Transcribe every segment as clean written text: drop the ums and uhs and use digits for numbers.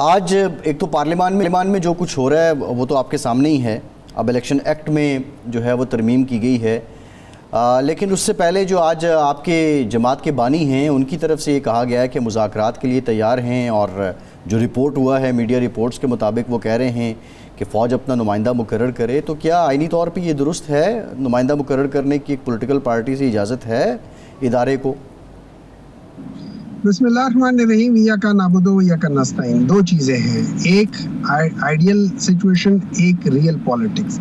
आज एक तो पार्लियामान में जो कुछ हो रहा है वो तो आपके सामने ही है। अब इलेक्शन एक्ट में जो है वो तरमीम की गई है, लेकिन उससे पहले जो आज आपके जमात के बानी हैं उनकी तरफ से ये कहा गया है कि मुज़ाकरात के लिए तैयार हैं, और जो रिपोर्ट हुआ है मीडिया रिपोर्ट्स के मुताबिक वो कह रहे हैं कि फ़ौज अपना नुमाइंदा मुकर्रर करे। तो क्या आइनी तौर पे ये दुरुस्त है, नुमाइंदा मुकर्रर करने की एक पॉलिटिकल पार्टी से इजाज़त है इदारे को? बिस्मिल्लाहिर्रहमानिर्रहीम, इय्याका नअबुदु व इय्याका नस्तईन। दो चीज़ें हैं, एक आइडियल सिचुएशन, एक रियल पॉलिटिक्स।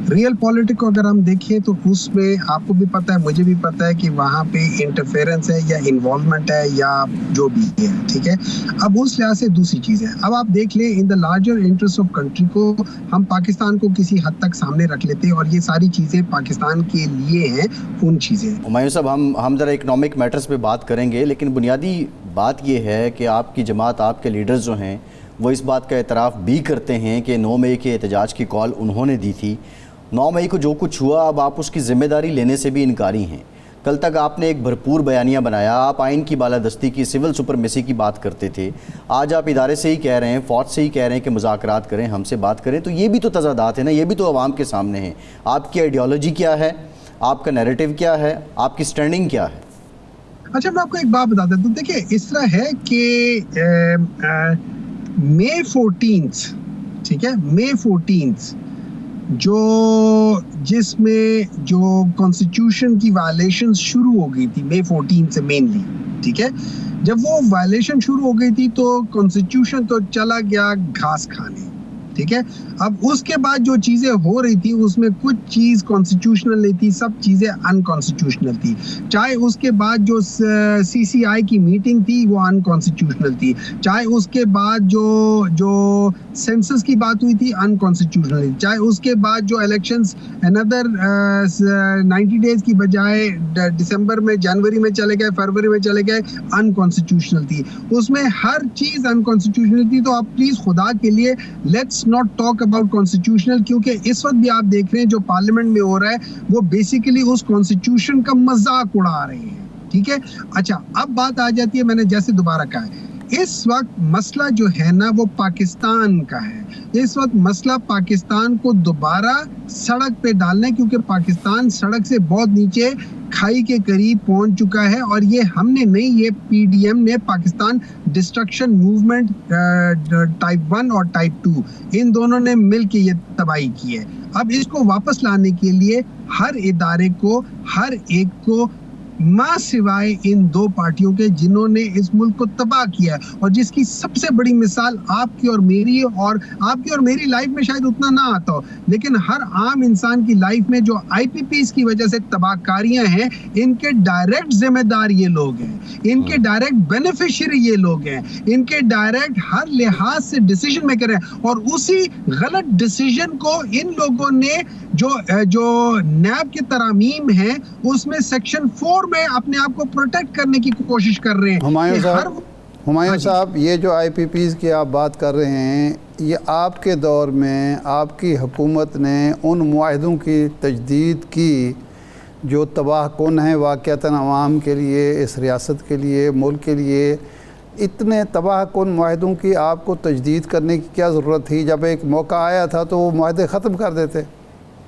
रियल पॉलिटिक्स को अगर हम देखें तो उसमें आपको भी पता है, मुझे भी पता है कि वहाँ पे इंटरफेरेंस है या इन्वॉल्वमेंट है या जो भी है, ठीक है। अब उस लिहाज से दूसरी चीज़ है, अब आप देख लें in the larger interest of country को हम पाकिस्तान को किसी हद तक सामने रख लेते हैं और ये सारी चीज़ें पाकिस्तान के लिए हैं उन चीज़ें। हुमायूं साहब, हम ज़रा इकनॉमिक मैटर्स पे बात करेंगे, लेकिन बुनियादी बात ये है कि आपकी जमात, आपके लीडर्स जो हैं वो इस बात का एतराफ़ भी करते हैं कि 9 मई के एहतजाज की कॉल उन्होंने दी थी। 9 मई को जो कुछ हुआ अब आप उसकी ज़िम्मेदारी लेने से भी इनकारी हैं। कल तक आपने एक भरपूर बयानिया बनाया, आप आइन की बालादस्ती की, सिविल सुपरमेसी की बात करते थे। आज आप इदारे से ही कह रहे हैं, फ़ौज से ही कह रहे हैं कि मुज़ाकरात करें, हमसे बात करें। तो ये भी तो तज़ादात है ना, ये भी तो आवाम के सामने है। आपकी आइडियोलॉजी क्या है, आपका नैरेटिव क्या है, आपकी स्टैंडिंग क्या है? अच्छा, मैं आपको एक बात बता देता हूँ। देखिए, इस तरह है कि May 14th, ठीक है, May 14th जिसमें जो कॉन्स्टिट्यूशन की वायलेशन शुरू हो गई थी May 14 से मेनली, ठीक है। जब वो वायलेशन शुरू हो गई थी तो कॉन्स्टिट्यूशन तो चला गया घास खाने, ठीक है। अब उसके बाद जो चीज़ें हो रही थी उसमें कुछ चीज़ कॉन्स्टिट्यूशनल नहीं थी, सब चीज़ें अनकॉन्स्टिट्यूशनल थी। चाहे उसके बाद जो CCI की मीटिंग थी वो अनकॉन्स्टिट्यूशनल थी, चाहे उसके बाद जो सेंसस की बात हुई थी अनकॉन्स्टिट्यूशनल थी, चाहे उसके बाद जो इलेक्शंस अनदर 90 डेज की बजाय दिसंबर में, जनवरी में चले गए, फरवरी में चले गए, अनकॉन्स्टिट्यूशनल थी। उसमें हर चीज़ अनकॉन्स्टिट्यूशनल थी। तो आप प्लीज़ खुदा के लिए let's not talk about constitutional, क्योंकि इस वक्त भी आप देख रहे हैं जो पार्लियामेंट में हो रहा है वो बेसिकली उस कॉन्स्टिट्यूशन का मजाक उड़ा रहे हैं, ठीक है। अच्छा, अब बात आ जाती है, मैंने जैसे दोबारा कहा है, इस वक्त मसला जो है ना वो पाकिस्तान का है। इस वक्त मसला पाकिस्तान को दोबारा सड़क पे डालना है, क्योंकि पाकिस्तान सड़क से बहुत नीचे खाई के करीब पहुंच चुका है। और ये हमने नहीं, ये PDM ने, पाकिस्तान डिस्ट्रक्शन मूवमेंट टाइप 1 और टाइप 2, इन दोनों ने मिलकर ये तबाही की है। अब इसको वापस लाने के लिए हर इदारे को, हर एक को, मां सिवाय इन दो पार्टियों के जिन्होंने इस मुल्क को तबाह किया है, और जिसकी सबसे बड़ी मिसाल आपकी और मेरी, और आपकी और मेरी लाइफ में शायद उतना ना आता हो, लेकिन हर आम इंसान की लाइफ में जो IPPs की वजह से तबाहकारियां हैं, इनके डायरेक्ट जिम्मेदार ये लोग हैं, इनके डायरेक्ट बेनिफिशियरी ये लोग हैं, इनके डायरेक्ट हर लिहाज से डिसीजन मेकर हैं। और उसी गलत डिसीजन को इन लोगों ने जो नैब के तरमीम है उसमें सेक्शन 4 में अपने आप को प्रोटेक्ट करने की कोशिश कर रहे हैं। हुमायूं साहब, ये जो IPPs की आप बात कर रहे हैं, ये आपके दौर में आपकी हुकूमत ने उन मुआहदों की तजदीद की जो तबाह कुन हैं वाक़अतन अवाम के लिए, इस रियासत के लिए, मुल्क के लिए। इतने तबाह कुन मुआहदों की आपको तजदीद करने की क्या ज़रूरत थी? जब एक मौका आया था तो वो मुआहदे ख़त्म कर देते।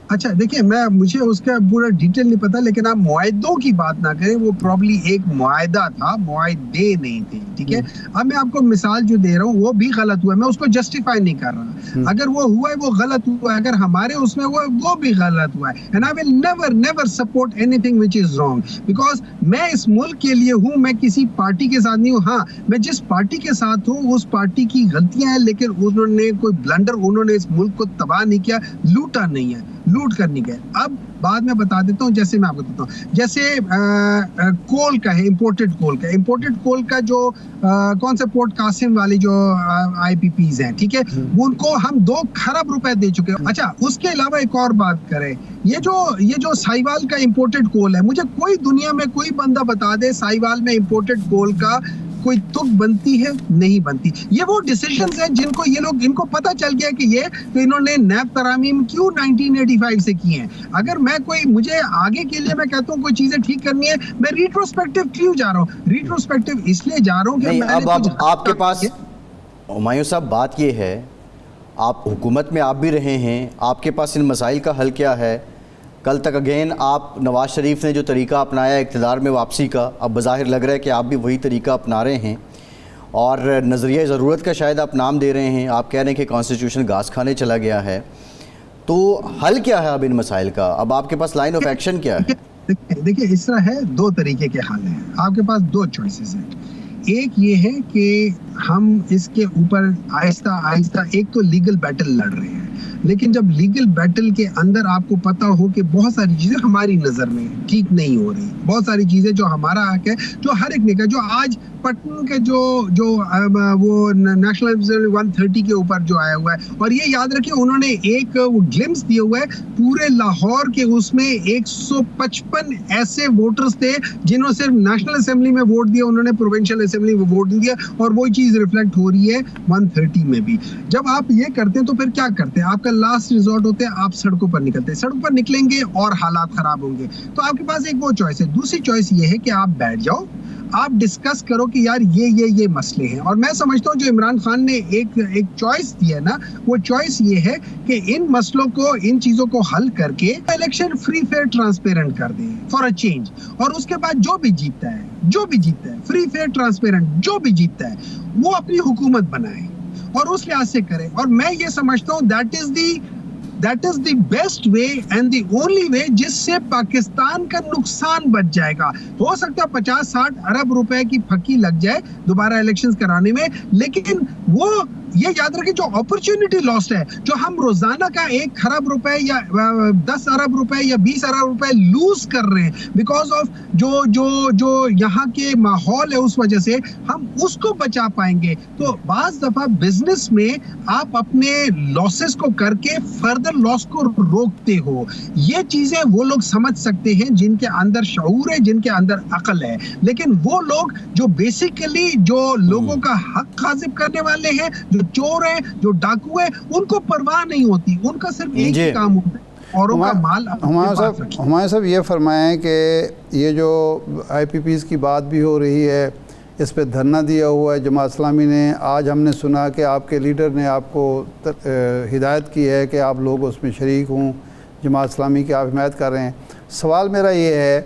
अच्छा, देखिए, मुझे उसका पूरा डिटेल नहीं पता, लेकिन आप मुआहदों की बात ना करें, वो प्रॉब्ली एक मुआहदा था, मुआहदे नहीं थे, ठीक है। अब मैं आपको मिसाल जो दे रहा हूँ वो भी गलत हुआ है, मैं उसको जस्टिफाई नहीं कर रहा। अगर वो हुआ है वो गलत हुआ है, अगर हमारे उसमें वो भी गलत हुआ है। And I will never support anything which is wrong, because मैं इस मुल्क के लिए हूँ, मैं किसी पार्टी के साथ नहीं हूँ। हाँ, मैं जिस पार्टी के साथ हूँ उस पार्टी की गलतियां हैं, लेकिन उन्होंने कोई ब्लंडर, उन्होंने इस मुल्क को तबाह नहीं किया, लूटा नहीं है, लूट करनी है। अब बाद में बता देता हूँ, जैसे मैं आपको बताता हूँ, जैसे कोल का है, इंपोर्टेड कोल का जो कौन से पोर्ट कासिम वाली जो IPPs हैं, ठीक है, उनको हम 2 खरब रुपए दे चुके हैं। अच्छा, उसके अलावा एक और बात करें, ये जो साहिवाल का इंपोर्टेड कोल है, मुझे कोई दुनिया में कोई बंदा बता दे साहिवाल में इंपोर्टेड कोल का कोई तुक बनती है? नहीं बनती। ये वो डिसीजंस हैं जिनको ये लोग, इनको पता चल गया कि ये तो इन्होंने नैब तरामीम क्यों 1985 से की हैं। अगर मुझे आगे के लिए मैं कहता हूँ कोई चीजें ठीक करनी है, मैं रिट्रोस्पेक्टिव क्यों जा रहा हूँ? रिट्रोस्पेक्टिव इसलिए जा रहा हूँ कि अब आपके पास हुमायूं साहब, बात ये है, आप हुकूमत में आप भी रहे हैं, आपके पास इन मसाइल का हल क्या है? कल तक अगेन आप नवाज़ शरीफ ने जो तरीका अपनाया इक़्तिदार में वापसी का, अब बज़ाहिर लग रहा है कि आप भी वही तरीका अपना रहे हैं और नज़रिया ज़रूरत का शायद आप नाम दे रहे हैं। आप कह रहे हैं कि कॉन्स्टिट्यूशन घास खाने चला गया है, तो हल क्या है अब इन मसाइल का? अब आपके पास लाइन ऑफ एक्शन क्या है? देखिए इस तरह है, दो तरीके के हल हैं, आपके पास दो चॉइसेस हैं। एक ये है कि हम इसके ऊपर आहिस्ता आहिस्ता, एक तो लीगल बैटल लड़ रहे हैं, लेकिन जब लीगल बैटल के अंदर आपको पता हो कि बहुत सारी चीजें हमारी नजर में ठीक नहीं हो रही, बहुत सारी चीजें जो हमारा हक है, जो हर एक ने का, जो आज पटना के जो वो नेशनल असेंबली 130 के ऊपर जो आया हुआ है, और ये याद रखिए उन्होंने एक ग्लिम्स दिया हुआ है पूरे लाहौर के, उसमें 155 ऐसे वोटर्स थे जिन्होंने सिर्फ नेशनल असेंबली में वोट दिया, उन्होंने प्रोविंशियल असेंबली में वोट दिया, और वही चीज रिफ्लेक्ट हो रही है 130 में भी। जब आप ये करते हैं तो फिर क्या करते हैं? आपका लास्ट रिजॉर्ट होते हैं, आप सड़कों पर निकलते हैं, सड़कों पर निकलेंगे और हालात खराब होंगे। तो आपके पास एक वो चॉइस है। दूसरी चॉइस ये है कि आप बैठ जाओ, आप डिस्कस करो कि यार ये मसले हैं, और मैं समझता हूँ जो इमरान खान ने एक चॉइस दी है ना, वो चॉइस ये है कि इन मसलों को, इन चीजों को हल करके इलेक्शन फ्री फेयर ट्रांसपेरेंट कर दें फॉर अ चेंज, और उसके बाद जो भी जीतता है फ्री फेयर ट्रांसपेरेंट, जो भी जीतता है वो अपनी हुकूमत बनाए और उस लिहाज से करे। और मैं ये समझता हूँ that is the best way and the only way जिससे पाकिस्तान का नुकसान बच जाएगा। हो सकता है 50-60 अरब रुपए की फकी लग जाए दोबारा इलेक्शंस कराने में, लेकिन वो ये याद रखें जो अपॉर्चुनिटी लॉस्ट है, जो हम रोजाना का 1 खरब रुपए या 10 अरब रुपए या 20 अरब रुपए लूज कर रहे हैं बिकॉज ऑफ जो यहाँ के माहौल है, उस वजह से हम उसको बचा पाएंगे। तो बाज दफा बिजनेस में आप अपने लॉसेस को करके फर्दर लॉस को रोकते हो। ये चीजें वो लोग समझ सकते हैं जिनके अंदर शऊर है, जिनके अंदर अकल है, लेकिन वो लोग जो बेसिकली जो लोगों का हक काजिब करने वाले हैं, जो चोर है, जो डाकू है, उनको परवाह नहीं होती, उनका सिर्फ एक ही काम होता है, औरों का माल। हमारे साहब ये फरमाएं कि ये जो IPPs की बात भी हो रही है, इस पे धरना दिया हुआ है जमात इस्लामी ने। आज हमने सुना कि आपके लीडर ने आपको हिदायत की है कि आप लोग उसमें शरीक हों, जमात इस्लामी की आप हिमायत कर रहे हैं। सवाल मेरा ये है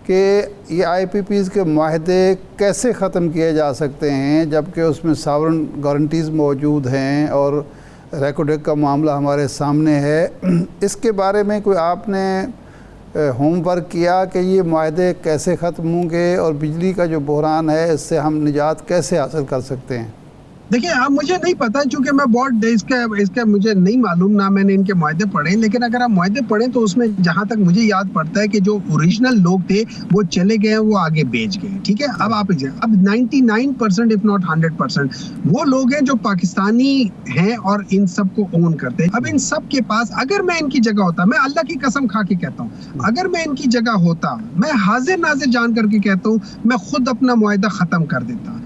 कि ये IPPs के माहदे कैसे ख़त्म किए जा सकते हैं जबकि उसमें सॉवरेन गारंटीज़ मौजूद हैं और रेकोडेक का मामला हमारे सामने है। इसके बारे में कोई आपने होमवर्क किया कि ये माहदे कैसे ख़त्म होंगे और बिजली का जो बहरान है इससे हम निजात कैसे हासिल कर सकते हैं? देखिए, अब मुझे नहीं पता, चूंकि मैं बहुत इसका मुझे नहीं मालूम, ना मैंने इनके मुआहदे पढ़े, लेकिन अगर आप मुआहदे पढ़ें तो उसमें जहां तक मुझे याद पड़ता है कि जो ओरिजिनल लोग थे वो चले गए, वो आगे बेच गए। ठीक है, अब 99% इफ नॉट 100% वो लोग हैं जो पाकिस्तानी हैं और इन सब को ओन करते हैं। अब इन सब के पास, अगर मैं इनकी जगह होता, मैं अल्लाह की कसम खा के कहता हूँ, अगर मैं इनकी जगह होता, मैं हाजिर नाजिर जान करके कहता हूँ, मैं खुद अपना मुआहदा खत्म कर देता।